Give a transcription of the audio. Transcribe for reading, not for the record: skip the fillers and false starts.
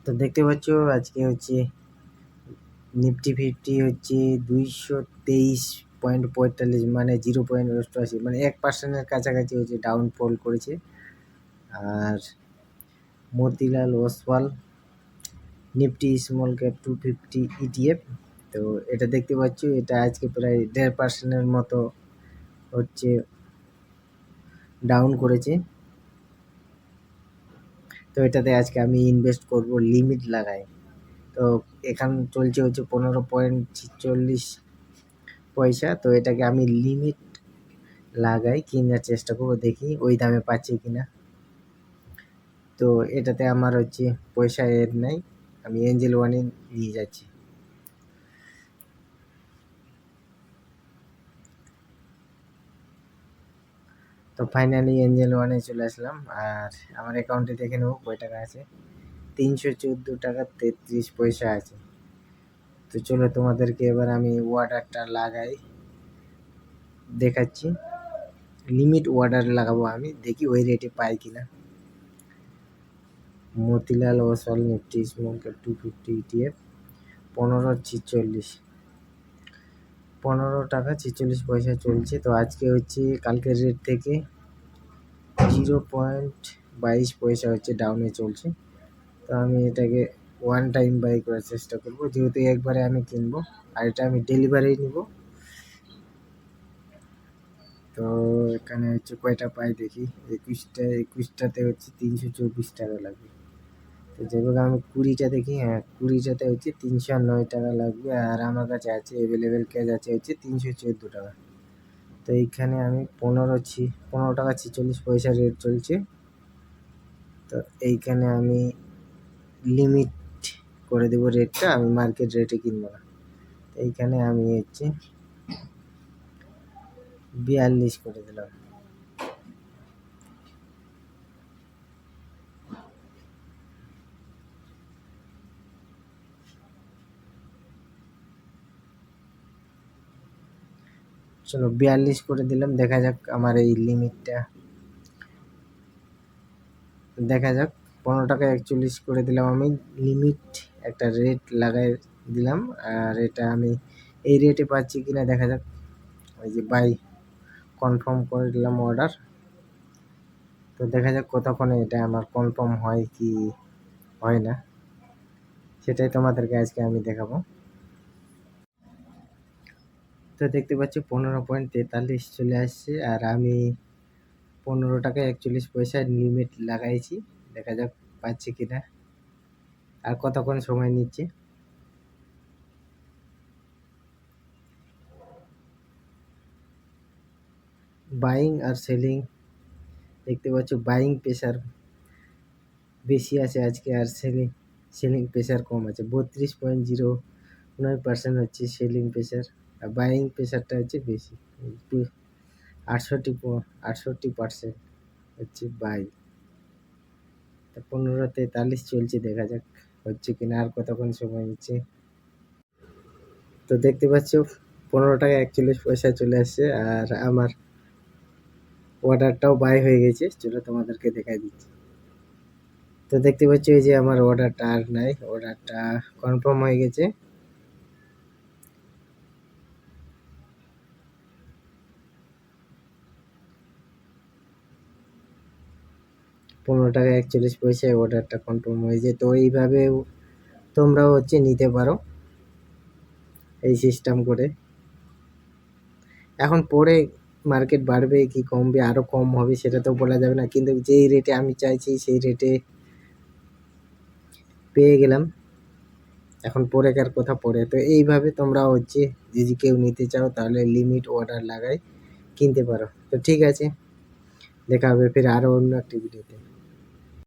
তো দেখতে পাচ্ছ আজকে হচ্ছে নিফটি ফিফটি হচ্ছে 223.45, মানে 0.88, মানে 1%-এর কাছাকাছি হচ্ছে ডাউনফল করেছে। আর Motilal Oswal Nifty small cap 250 ETF, তো এটা দেখতে পাচ্ছ এটা আজকে প্রায় 1.5%-এর মতো হচ্ছে ডাউন করেছে। তো এটাতে আজকে আমি ইনভেস্ট করব লিমিট লাগাই। তো এখান চলছে হচ্ছে 15.46 পয়সা। তো এটাকে আমি লিমিট লাগাই, কেনার চেষ্টা করবো, দেখি ওই দামে পাচ্ছি কিনা। তো এটাতে আমার হচ্ছে পয়সা এর নাই, আমি এঞ্জেল ওয়ানে নিয়ে যাচ্ছি। তো ফাইনালি এঞ্জেল ওয়ানে চলে আসলাম, আর আমার অ্যাকাউন্টে দেখে নেবো কয় টাকা আছে। 314 টাকা 33 পয়সা আছে। তো চলো তোমাদেরকে এবার আমি অর্ডারটা লাগাই, দেখাচ্ছি। লিমিট অর্ডার লাগাবো আমি, দেখি ওই রেটে পাই কিনা। Motilal Oswal Nifty small cap 250 ETF 15.46 টাকা চলছে। তো আজকে হচ্ছে কালকের রেট থেকে 0.22 পয়সা হচ্ছে ডাউনে চলছে। তো আমি এটাকে ওয়ান টাইম বাই করার চেষ্টা করব, যেহেতু একবারে আমি কিনবো, আর এটা আমি ডেলিভারি নিব। তো এখানে হচ্ছে কয়টা পাই দেখি, 21টাতে হচ্ছে 324 টাকা লাগবে। তো যেভাবে আমি 20টা দেখি, হ্যাঁ 20টাতে হচ্ছে 309 টাকা লাগবে, আর আমার কাছে আছে অ্যাভেলেবেল ক্যাশ আছে হচ্ছে 314 টাকা। তো এইখানে আমি 15 টাকা 46 পয়সা রেট চলছে। তো এইখানে আমি লিমিট করে দেবো রেটটা, আমি মার্কেট রেটে কিনবো না। এইখানে আমি হচ্ছে 42 করে দিলাম। চলো 42 করে দিলাম, দেখা যাক আমার এই লিমিটটা, দেখা যাক। 15 টাকা 41 করে দিলাম আমি লিমিট, একটা রেট লাগাই দিলাম। আর এটা আমি এই রেটে পাচ্ছি কিনা দেখা যাক। ওই যে বাই কনফার্ম করে দিলাম অর্ডার। তো দেখা যাক কতক্ষণে এটা আমার কনফার্ম হয় কি হয় না, সেটাই তোমাদেরকে আজকে আমি দেখাবো। তো দেখতে পাচ্ছি 15.43 চলে আসছে, আর আমি 15 টাকা 41 পয়সা লিমিট লাগাইছি, দেখা যাক পাচ্ছি কিনা, আর কতক্ষণ সময় নিচ্ছে। বাইং আর সেলিং দেখতে পাচ্ছ, বাইং প্রেশার বেশি আছে আজকে, আর সেলিং প্রেশার কম আছে। 32.09% হচ্ছে সেলিং প্রেশার, আর বাইং প্রেশারটা হচ্ছে বেশি, 68% হচ্ছে বাই। 15.43 চলছে, দেখা যাক হচ্ছে কিনা, আর কতক্ষণ সময় নিচ্ছে। তো দেখতে পাচ্ছ 15 টাকা 41 পয়সা চলে আসছে, আর আমার অর্ডারটাও বাই হয়ে গেছে। চলো তোমাদেরকে দেখাই দিচ্ছি। তো দেখতে পাচ্ছ এই যে আমার অর্ডারটা আর নাই, অর্ডারটা কনফার্ম হয়ে গেছে। $15.41 অর্ডারটা কনফার্ম হয়েছে। তো এইভাবে তোমরাও হচ্ছে নিতে পারো এই সিস্টেম করে। এখন পরে মার্কেট বাড়বে কি কমবে, আরও কম হবে সেটা তো বলা যাবে না, কিন্তু যেই রেটে আমি চাইছি সেই রেটে পেয়ে গেলাম। এখন পরেকার কথা পরে। তো এইভাবে তোমরা হচ্ছে যদি কেউ নিতে চাও তাহলে লিমিট অর্ডার লাগাই কিনতে পারো। তো ঠিক আছে, দেখা হবে ফির আরও অন্য একটি ভিডিওতে।